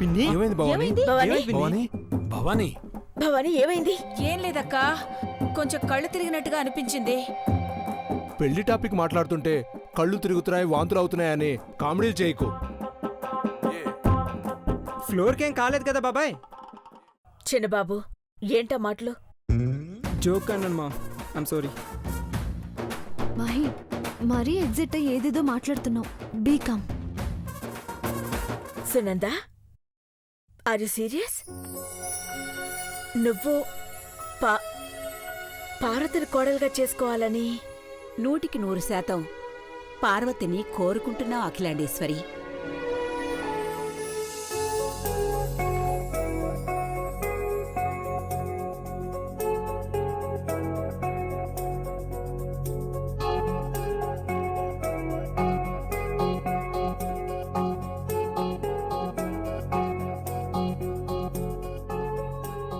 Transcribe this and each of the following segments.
పిన్ని ఏమైంది భవాని? ఏమైంది? ఏమైంది భవాని భవాని భవాని ఏమైంది? ఏం లేదక్కా, కొంచెం కళ్ళు తిరిగినట్టుగా అనిపించింది. పెళ్లి టాపిక్ మాట్లాడుతుంటే కళ్ళు తిరుగుతున్నాయి వాంతులు అవుతున్నాయని కామెడీలు చేయకు. ఫ్లోర్కేం కాలేదు కదా బాబాయ్? చిన్నబాబు ఏంటా మాటలు? జోక్ అన్నాను మా, ఐమ్ సారీ. మహి మరీ ఎగ్జిట్ అయ్యి ఏదేదో మాట్లాడుతున్నావు. BCom. Sunanda, are you serious? నువ్వు పార్వతిని కోడలుగా చేసుకోవాలని 100% పార్వతిని కోరుకుంటున్నావు అఖిలాండేశ్వరి.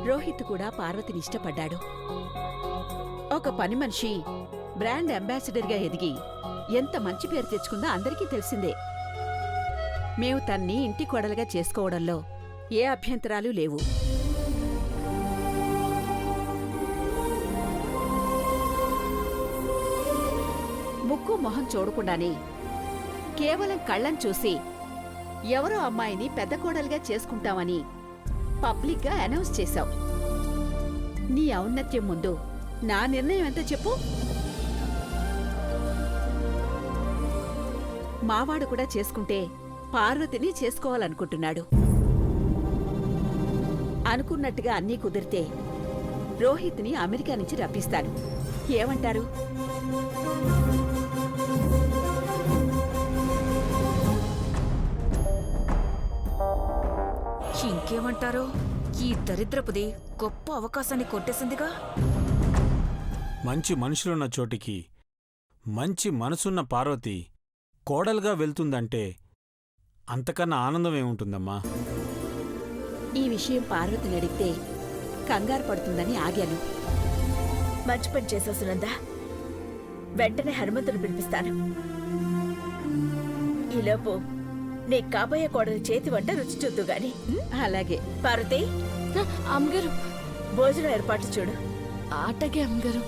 రోహిత్ కూడా పార్వతిని ఇష్టపడ్డాడు. ఒక పని మనిషి బ్రాండ్ అంబాసిడర్గా ఎదిగి ఎంత మంచి పేరు తెచ్చుకుందో అందరికీ తెలిసిందే. మేము తన్ని ఇంటి కోడలుగా చేసుకోవడంలో ఏ అభ్యంతరాలు లేవు. ముక్కు మొహం చూడకుండానే కేవలం కళ్ళం చూసి ఎవరో అమ్మాయిని పెద్ద కోడలుగా చేసుకుంటామని పబ్లిక్గా అనౌన్స్ చేశావు. నీ ఔన్నత్యం ముందు నా నిర్ణయం ఎంత చెప్పు? మావాడు కూడా చేసుకుంటే పార్వతిని చేసుకోవాలనుకుంటున్నాడు. అనుకున్నట్టుగా అన్నీ కుదిరితే రోహిత్ని అమెరికా నుంచి రప్పిస్తాను. ఏమంటారు? ఇంకేమంటారు? ఈ దరిద్రపుది గొప్ప అవకాశాన్ని కొట్టేసిందిగా. మంచి మనుషులున్న చోటికి మంచి మనసున్న పార్వతి కోడలుగా వెళ్తుందంటే అంతకన్నా ఆనందమేముంటుందమ్మా? ఈ విషయం పార్వతిని అడిగితే కంగారు పడుతుందని ఆగాను. మంచి పని చేసావు సునంద. వెంటనే హనుమంతుని పిలిపిస్తాను. ఈలోపు నీ కాబోయే కోడలి చేతి వంట రుచి చూద్దు గాని. అలాగే. పార్వతి, అమ్మగారు భోజనం ఏర్పాటు చూడు. ఆటకే అమ్మగారు.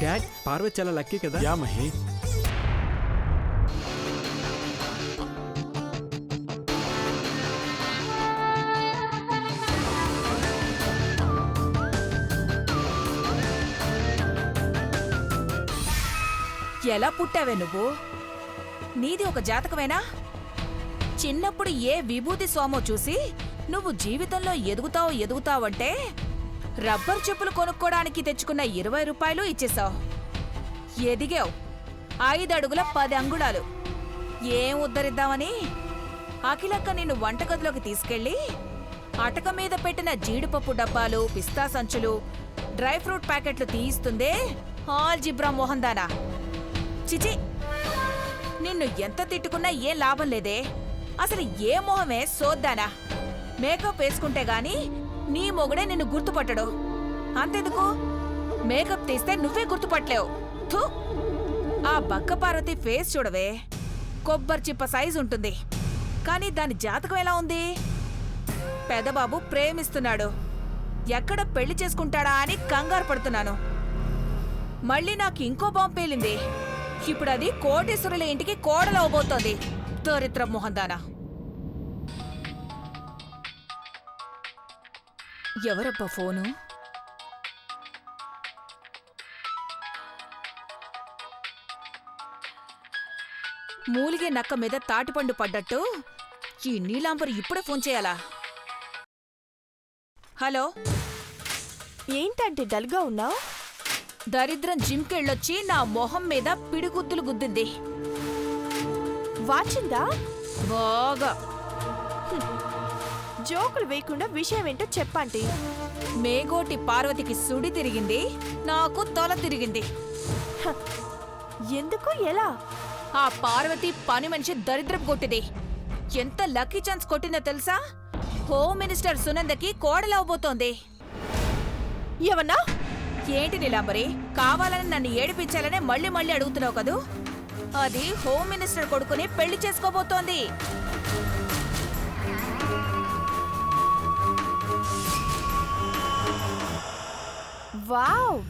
డాడ్, పార్వతి చాలా లక్కీ కదా. యా మహి. ఎలా పుట్టావే నువ్వు? నీది ఒక జాతకమేనా? చిన్నప్పుడు ఏ విభూతి స్వామో చూసి నువ్వు జీవితంలో ఎదుగుతావంటే రబ్బర్ చెప్పులు కొనుక్కోడానికి తెచ్చుకున్న 20 రూపాయలు ఇచ్చేశావు. ఎదిగావు 5 అడుగుల 10 అంగుళాలు. ఏం ఉద్ధరిద్దామని అఖిలక్క నిన్ను వంటగదిలోకి తీసుకెళ్లి అటక మీద పెట్టిన జీడిపప్పు డబ్బాలు, పిస్తా సంచులు, డ్రై ఫ్రూట్ ప్యాకెట్లు తీయిస్తుందే ఆల్జిబ్రా మోహందానా. చిచి, నిన్ను ఎంత తిట్టుకున్నా ఏం లాభం లేదే. అసలు ఏ మొహమే సోద్దానా? మేకప్ వేసుకుంటే గాని నీ మొగుడే నిన్ను గుర్తుపట్టడు. అంతెందుకు, మేకప్ తీస్తే నువ్వే గుర్తుపట్టలేవు. థూ, ఆ బక్క పార్వతి ఫేస్ చూడవే, కొబ్బరి చిప్ప సైజు ఉంటుంది. కానీ దాని జాతకం ఎలా ఉంది? పెదబాబు ప్రేమిస్తున్నాడు. ఎక్కడ పెళ్లి చేసుకుంటాడా అని కంగారు పడుతున్నాను. మళ్ళీ నాకు ఇంకో బాంబు పేలింది. ఇప్పుడు అది కోటేశ్వరుల ఇంటికి కోడలవబోతోంది. దరిద్ర మొహందానా. ఎవరబ్బా ఫోను? మూలిగే నక్క మీద తాటిపండు పడ్డట్టు ఈ నీలాంబరు ఇప్పుడే ఫోన్ చేయాలా? హలో, ఏంటంటే డల్గా ఉన్నావు? దరిద్రం జిమ్కెళ్ళొచ్చి నా మొహం మీద పిడిగుద్దులు గుద్దింది. వాచిందా? బాగా. జోకులు వేయకుండా విషయం ఏంటో చెప్పండి. మేగోటి పార్వతికి సుడి తిరిగింది, నాకు తల తిరిగింది. ఎందుకు ఎలా? ఆ పార్వతి పని మనిషి దరిద్రపు కొట్టిది. ఎంత లక్కీ ఛాన్స్ కొట్టిందో తెలుసా? హోమ్ మినిస్టర్ సునందకి కోడలవబోతోంది. ఏమన్నా? ఏంటి నీలాంబరి, కావాలని నన్ను ఏడిపించాలనే మళ్ళీ మళ్ళీ అడుగుతున్నావు కదూ? అది హోమ్ మినిస్టర్ కొడుకుని పెళ్లి చేసుకోబోతోంది. వావ్,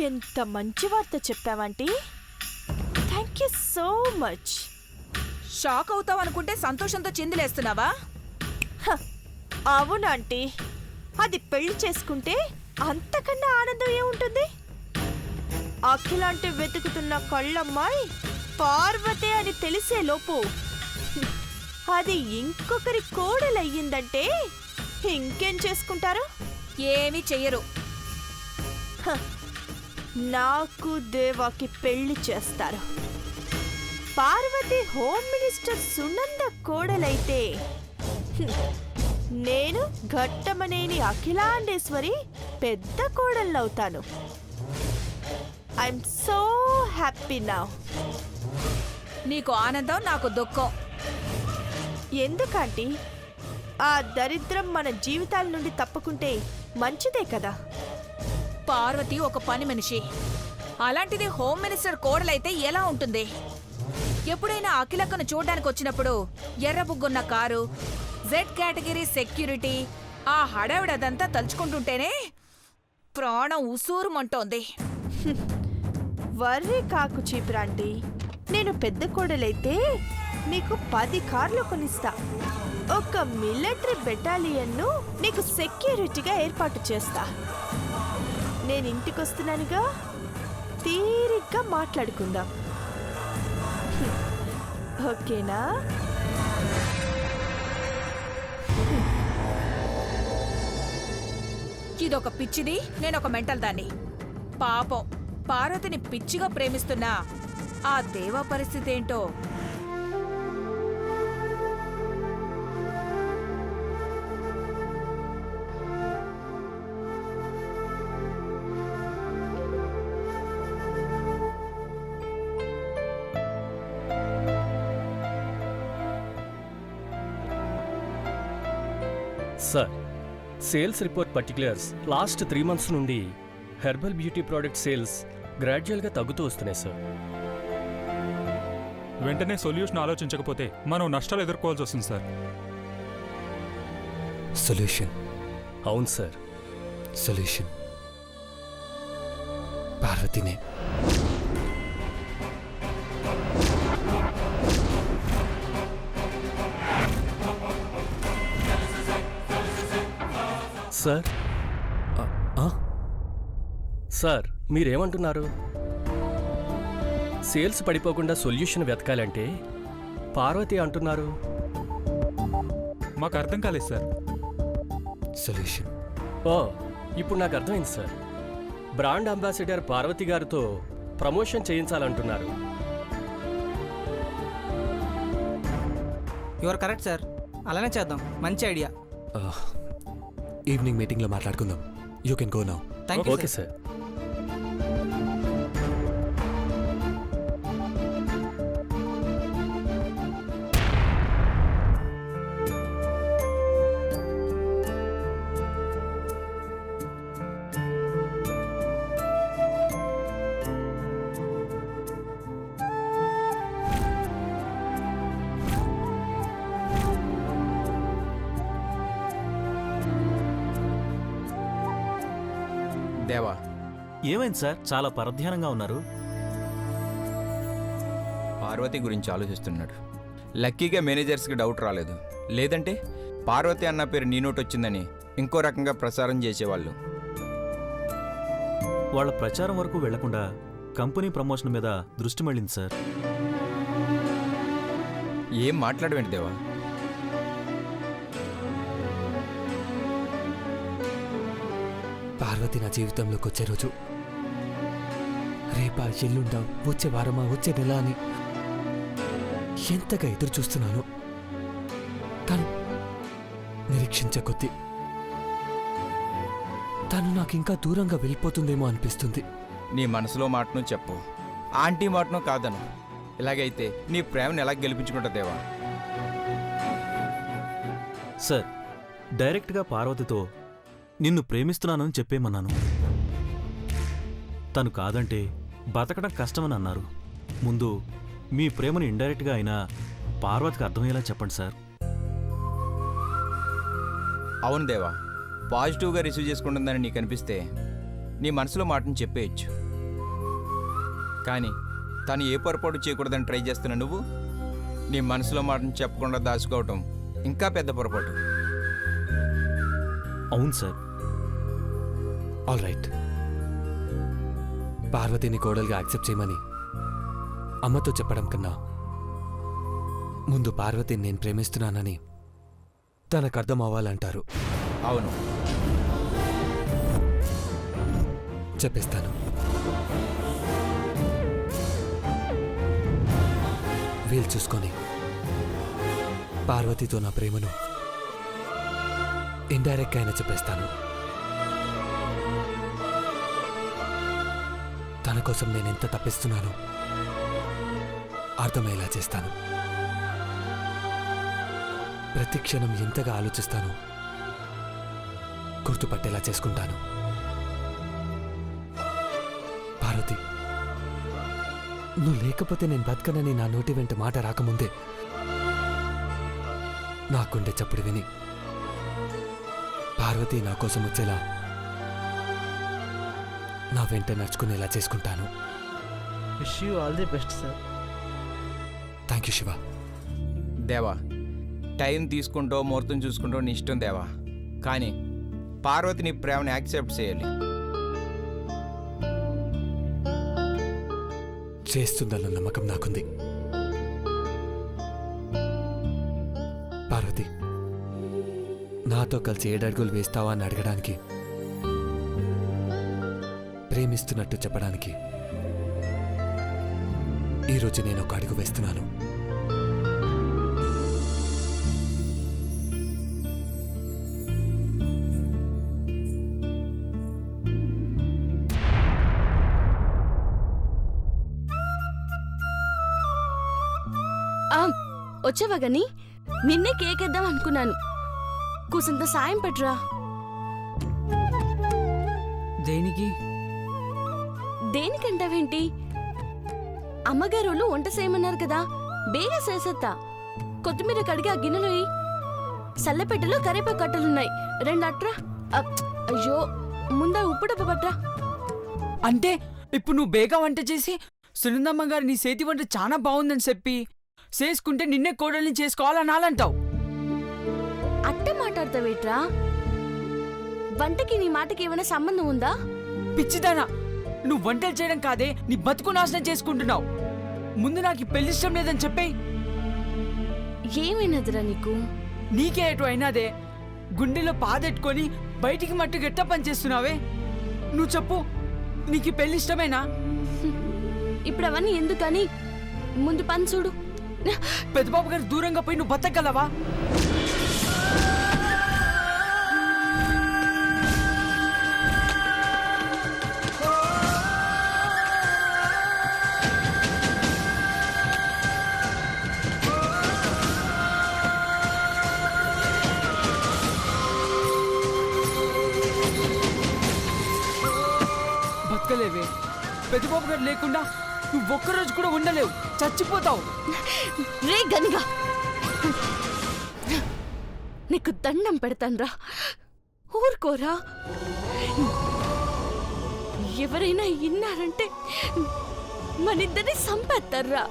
ఎంత మంచి వార్త చెప్పావంటీ. Thank you so much. Shock అవుతావనుకుంటే సంతోషంతో చిందులేస్తున్నావా? అవునాంటీ, అది పెళ్లి చేసుకుంటే అంతకన్నా ఆనందం ఏముంటుంది? అఖిలాంటి వెతుకుతున్న కళ్ళమ్మాయి పార్వతే అని తెలిసే లోపు అది ఇంకొకరి కోడలయ్యిందంటే ఇంకేం చేసుకుంటారు? ఏమీ చెయ్యరు. నాకు దేవాకి పెళ్లి చేస్తారు. పార్వతి హోమ్ మినిస్టర్ సునంద కోడలైతే నేను ఘట్టమనేని అఖిలాండేశ్వరి పెద్ద కోడళ్ళవుతాను. I'm so happy now. నీకు ఆనందం, నాకు దుఃఖం. ఎందుకంటే ఆ దరిద్రం మన జీవితాల నుండి తప్పుకుంటే మంచిదే కదా. పార్వతి ఒక పని మనిషి, అలాంటిది హోమ్ మినిస్టర్ కోడలైతే ఎలా ఉంటుంది? ఎప్పుడైనా అఖిలక్కను చూడ్డానికి వచ్చినప్పుడు ఎర్రబుగ్గున్న కారు, జెడ్ కేటగిరీ సెక్యూరిటీ, ఆ హడావిడదంతా తలుచుకుంటుంటేనే ప్రాణం ఉసూరుమంటోంది. వర్రీ కాకు చీపురాంటీ, నేను పెద్ద కోడలైతే నీకు 10 కార్లు కొనిస్తా. ఒక మిలిటరీ బెటాలియన్ను నీకు సెక్యూరిటీగా ఏర్పాటు చేస్తా. నేను ఇంటికొస్తున్నానుగా, తీరిగ్గా మాట్లాడుకుందాం. ఓకేనా? ఇదొక పిచ్చిది, నేనొక మెంటల్ దాన్ని. పాపం పార్వతిని పిచ్చిగా ప్రేమిస్తున్నా ఆ దేవా పరిస్థితి ఏంటో. Sir, sales report particulars last 3 months నుండి హెర్బల్ బ్యూటీ ప్రోడక్ట్ సేల్స్ గ్రాడ్యువల్గా తగ్గుతూ వస్తున్నాయి సార్. వెంటనే సొల్యూషన్ ఆలోచించకపోతే మనం నష్టాలు ఎదుర్కోవాల్సి వస్తుంది సార్. సొల్యూషన్? అవును సార్, సొల్యూషన్ పార్వతినే. సార్. సార్, మీరేమంటున్నారు? సేల్స్ పడిపోకుండా సొల్యూషన్ వెతకాలంటే పార్వతి అంటున్నారు. మాకు అర్థం కాలేదు సార్. సొల్యూషన్? ఓ, ఇప్పుడు నాకు అర్థమైంది సార్. బ్రాండ్ అంబాసిడర్ పార్వతి గారితో ప్రమోషన్ చేయించాలంటున్నారు. యువర్ కరెక్ట్ సార్, అలానే చేద్దాం. మంచి ఐడియా. ఈవినింగ్ మీటింగ్లో మాట్లాడుకుందాం. You can go now. Okay sir. దేవా, ఏమైంది సార్? చాలా పరధ్యానంగా ఉన్నారు. పార్వతి గురించి ఆలోచిస్తున్నాడు. లక్కీగా మేనేజర్స్కి డౌట్ రాలేదు, లేదంటే పార్వతి అన్న పేరు నీ నోట్ వచ్చిందని ఇంకో రకంగా ప్రచారం చేసేవాళ్ళు. వాళ్ళ ప్రచారం వరకు వెళ్లకుండా కంపెనీ ప్రమోషన్ మీద దృష్టి మళ్ళింది సార్. ఏం మాట్లాడవేంటి దేవా? పార్వతి నా జీవితంలోకి వచ్చే రోజు రేపా, ఎల్లుండా, వచ్చే వారమా, వచ్చే నెల అని ఎంతగా ఎదురు చూస్తున్నాను. కానీ నిరీక్షించే కొద్దీ తను నాకు ఇంకా దూరంగా వెళ్ళిపోతుందేమో అనిపిస్తుంది. నీ మనసులో మాటను చెప్పు, ఆంటీ మాటను కాదను. ఇలాగైతే నీ ప్రేమను ఎలా గెలిపించుకుంటా దేవా? సార్, డైరెక్ట్గా పార్వతితో నిన్ను ప్రేమిస్తున్నానని చెప్పేమన్నాను. తను కాదంటే బతకడం కష్టమని అన్నారు. ముందు మీ ప్రేమను ఇండైరెక్ట్గా అయినా పార్వతికి అర్థమయ్యేలా చెప్పండి సార్. అవును దేవా, పాజిటివ్గా రిసీవ్ చేసుకుంటుందని నీకు అనిపిస్తే నీ మనసులో మాటను చెప్పేయచ్చు. కానీ తను ఏ పొరపాటు చేయకూడదని ట్రై చేస్తున్నా నువ్వు నీ మనసులో మాటను చెప్పకుండా దాచుకోవటం ఇంకా పెద్ద పొరపాటు. అవును సార్. ఆల్ రైట్, పార్వతిని కోడలుగా యాక్సెప్ట్ చేయమని అమ్మతో చెప్పడం కన్నా ముందు పార్వతిని నేను ప్రేమిస్తున్నానని తనకు అర్థం అవ్వాలంటారు. అవును, చెప్పేస్తాను. వీలు చూసుకొని పార్వతితో నా ప్రేమను ఇండైరెక్ట్గా అయినా చెప్పేస్తాను. తన కోసం నేను ఎంత తప్పిస్తున్నానో అర్థమయ్యేలా చేస్తాను. ప్రతి క్షణం ఎంతగా ఆలోచిస్తానో గుర్తుపట్టేలా చేసుకుంటాను. పార్వతి, నువ్వు లేకపోతే నేను బతకనని నా నోటి వెంట మాట రాకముందే నా గుండె చప్పుడు విని పార్వతి నా కోసం వచ్చేలా నా వెంట నడుచుకునేలా చేసుకుంటాను. Wish you all the best sir. Thank you Shiva. దేవా, టైం తీసుకుంటూ ముహూర్తం చూసుకుంటూ నీ ఇష్టం దేవా, కానీ పార్వతి నీ ప్రేమను యాక్సెప్ట్ చేయాలి. చేస్తుందన్న నమ్మకం నాకుంది. పార్వతి, నాతో కలిసి 7 అడుగులు వేస్తావా అని అడగడానికి, ప్రేమిస్తున్నట్టు చెప్పడానికి ఈరోజు నేను ఒక అడుగు వేస్తున్నాను. వచ్చావా గని? నిన్నే కేక్ ఇద్దాం అనుకున్నాను. కూసంత సాయం పట్రా. దేనికి? దేనికంటావేంటి? అమ్మగారు వంట చేయమన్నారు కదా, బేగా చేసేత్తా. కొత్తిమీర కడిగి ఆ గిన్నెలో సల్లపెట్టెలో కరేపాకు కట్టలున్నాయి, 2 అట్రా. అయ్యో, ముందా ఉప్పు డబ్బు పట్రా. అంటే ఇప్పుడు నువ్వు బేగా వంట చేసి సునందమ్మ గారు నీ చేతి వంట చాలా బాగుందని చెప్పి చేసుకుంటే నిన్నే కోడల్ని చేసుకోవాలనాలంటావు. అట్ట మాట్లాడతావేట్రా? వంటకి నీ మాటకి ఏమైనా సంబంధం ఉందా? పిచ్చిదానా, నువ్వు వంటలు చేయడం కాదే నీ బతుకు నాశనం చేసుకుంటున్నావు. ముందు నాకు పెళ్లి ఇష్టం లేదని చెప్పేయ్. ఏమైనదిరా నీకు? నీకే ఎటు అయినాదే, గుండెలో పాదెట్టుకొని బయటికి మట్టు గట్ట పని చేస్తున్నావే. నువ్వు చెప్పు, నీకు పెళ్లి ఇష్టమేనా? ఇప్పుడు అవన్నీ ఎందుకని ముందు పని చూడు. పెద్దబాబు గారు దూరంగా పోయి నువ్వు బతకగలవా? బతకలేవే. పెద్దబాబు గారు లేకుండా నువ్వు ఒక్కరోజు కూడా ఉండలేవు, చచ్చిపోతావు. రే గనిగా, నీకు దండం పెడతాన్రా, ఊరుకోరా. ఎవరైనా ఇన్నారంటే మనిద్దరిని సంపేస్తారా.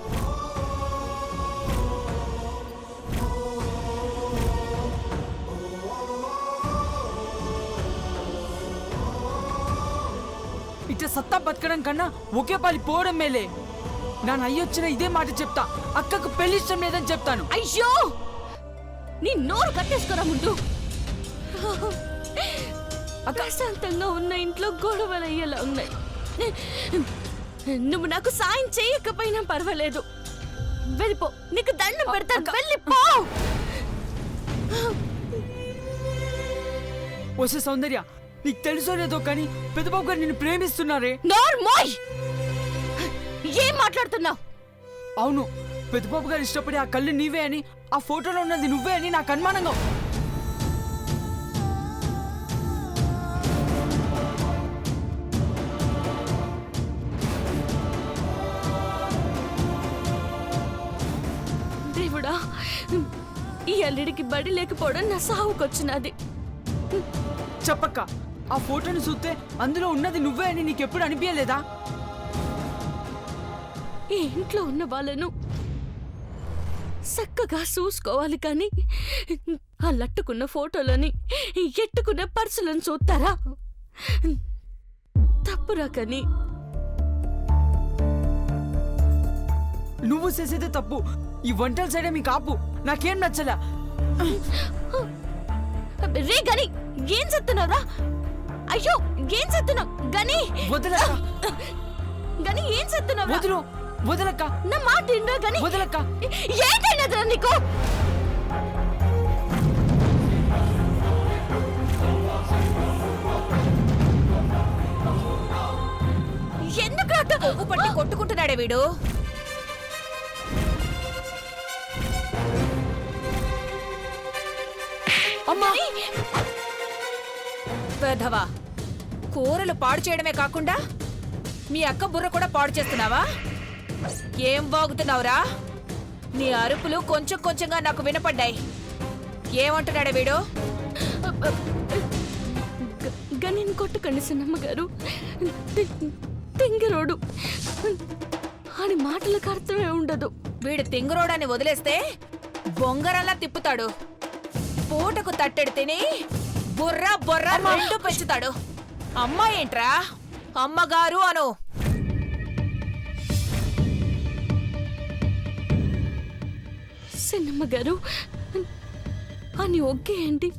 ఇట్లా సత్తా బతకడం కన్నా ఒకే పాలి పోవడం మేలే. నా అయ్యొచ్చిన ఇదే మాట చెప్తా, అక్కకు పెళ్లి ఇష్టం లేదని చెప్తాను. అయ్యో, నీ నోరు కట్టేసుకోరా ముందు. అకాశాంతంగా ఉన్న ఇంట్లో గొడవలు అయ్యేలా ఉన్నాయి. నువ్వు నాకు సాయం చేయకపోయినా పర్వాలేదు, వెళ్ళిపో. నీకు దండం పెడతాను, వెళ్ళిపో. వసే సౌందర్య, నీకు తెలుసో లేదో కానీ పెద్దబాబు గారు నిన్ను ప్రేమిస్తున్నారే. నార్మోయ్, ఏం మాట్లాడుతున్నావు? అవును, పెద్దబాబు గారు ఇష్టపడి ఆ కళ్ళు నీవే అని, ఆ ఫోటోలో ఉన్నది నువ్వే అని నాకు అనుమానంగా. దేవుడా, ఈ అల్లుడికి బడి లేకపోవడం నా సావుకొచ్చినది. చెప్పక్క, ఆ ఫోటోని చూస్తే అందులో ఉన్నది నువ్వే అని నీకెప్పుడు అనిపించలేదా? ఈ ఇంట్లో ఉన్న వాళ్ళను చక్కగా చూసుకోవాలి కానీ ఆ లట్టుకున్న ఫోటోలని, ఎట్టుకున్న పర్సులను చూస్తారా? తప్పురా కానీ. నువ్వు చేసేదే తప్పు. ఈ వంటల సైడే మీకు ఆపు. నాకేం నచ్చలా. రే గని, ఏం చెప్తున్నావురా? అయ్యో, ఏం చెప్తున్నావు గని? వదలక్క. గని, ఏం చెప్తున్నావు? వదలు, వదలక్క. నా మాట ఏంటో గని. వదలక్క. ఏంటైనదిరా నీకు? ఎందుకు కొవ్వు పట్టి కొట్టుకుంటున్నాడే వీడు? అమ్మా, పెదవా, కూరలు పాడు చేయడమే కాకుండా మీ అక్క బుర్ర కూడా పాడు చేస్తున్నావా? ఏం బాగుతున్నావురా? నీ అరుపులు కొంచెం కొంచెంగా నాకు వినపడ్డాయి. ఏమంటున్నాడే వీడు? గనిని కొట్టకండి సిన్నమ్మ గారు, తింగిరోడు. అని మాటలకు అర్థమే ఉండదు. వీడు తింగరోడాన్ని వదిలేస్తే బొంగరల్లా తిప్పుతాడు. పూటకు తట్టెడు తిని బుర్రా బొర్రా రెండు పెంచుతాడు. అమ్మా ఏంట్రా, అమ్మగారు అను. సిన్నమ్మ గారు అని ఒగ్గేయండి.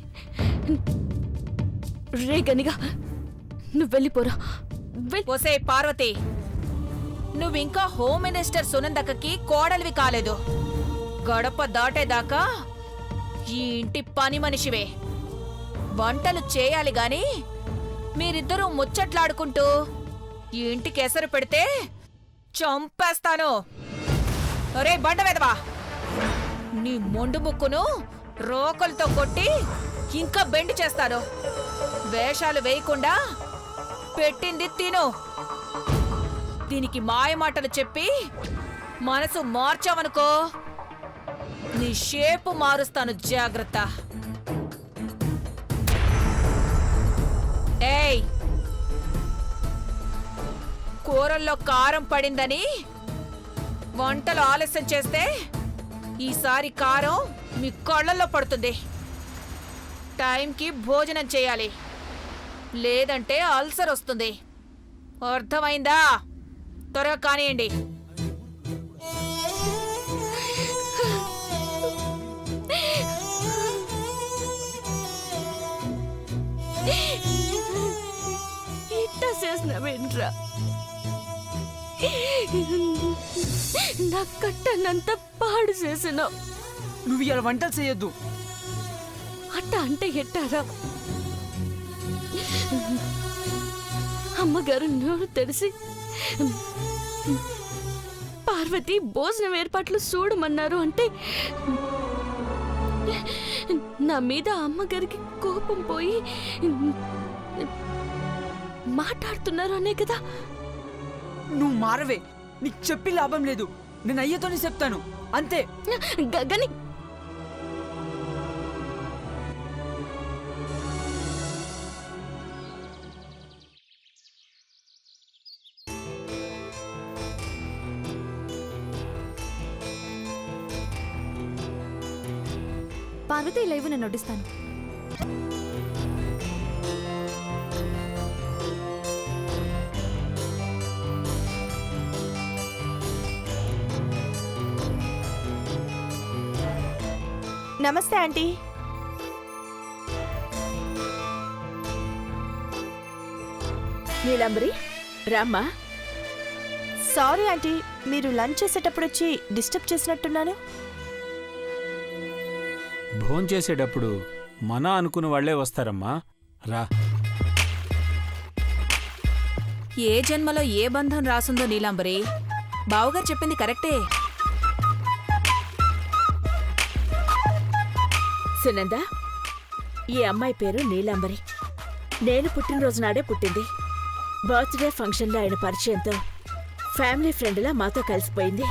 రే గనిగా, నువ్వు వెళ్ళిపోరా. ఒసే పార్వతి, నువ్వింకా హోమ్ మినిస్టర్ సునందక్కకి కోడలివి కాలేదు. గడప దాటేదాకా ఈ ఇంటి పని మనిషివే. వంటలు చేయాలి గాని మీరిద్దరూ ముచ్చట్లాడుకుంటూ ఈ ఇంటికి ఎసరు పెడితే చంపేస్తాను. ఒరే బండవేదవా, నీ మొండు ముక్కును రోకలతో కొట్టి ఇంకా బెండ్ చేస్తాను. వేషాలు వేయకుండా పెట్టింది తిను. దీనికి మాయమాటలు చెప్పి మనసు మార్చావనుకో, నీ షేపు మారుస్తాను. జాగ్రత్త. ఏయ్, కూరల్లో కారం పడిందని వంటలు ఆలస్యం చేస్తే ఈసారి కారం మీ కళ్ళల్లో పడుతుంది. టైంకి భోజనం చేయాలి, లేదంటే అల్సర్ వస్తుంది. అర్థమైందా? త్వరగా కానియండి. ఇట్టా చేసినవేంట్రా? నా కట్టనంత పాడు చేసినావు. నువ్వు ఇలా వంటలు చేయొద్దు. అట్ట అంటే ఎట్టారా? అమ్మగారు నోరు తెరిసి పార్వతి భోజనం ఏర్పాట్లు చూడమన్నారు అంటే నా మీద అమ్మగారికి కోపం పోయి మాట్లాడుతున్నారు అనే కదా. నువ్వు మారవే. నీకు చెప్పి లాభం లేదు. నేను అయ్యతోనే చెప్తాను అంతే. గని, పార్వతి లైవ్ నేను నోటిస్తాను. నమస్తే ఆంటీ. నీలంబరి, రామ్మా. సారీ ఆంటీ, మీరు లంచ్ చేసేటప్పుడు వచ్చి డిస్టర్బ్ చేసినట్టున్నాను. భోంచేసేటప్పుడు మన అనుకున్న వాళ్లే వస్తారమ్మా. రా. ఏ జన్మలో ఏ బంధం రాసుందో నీలాంబరి. బావగారు చెప్పింది కరెక్టే. సునంద, ఈ అమ్మాయి పేరు నీలాంబరి. నేను పుట్టినరోజు నాడే పుట్టింది. బర్త్డే ఫంక్షన్లో అయిన పరిచయంతో ఫ్యామిలీ ఫ్రెండ్లా మాతో కలిసిపోయింది.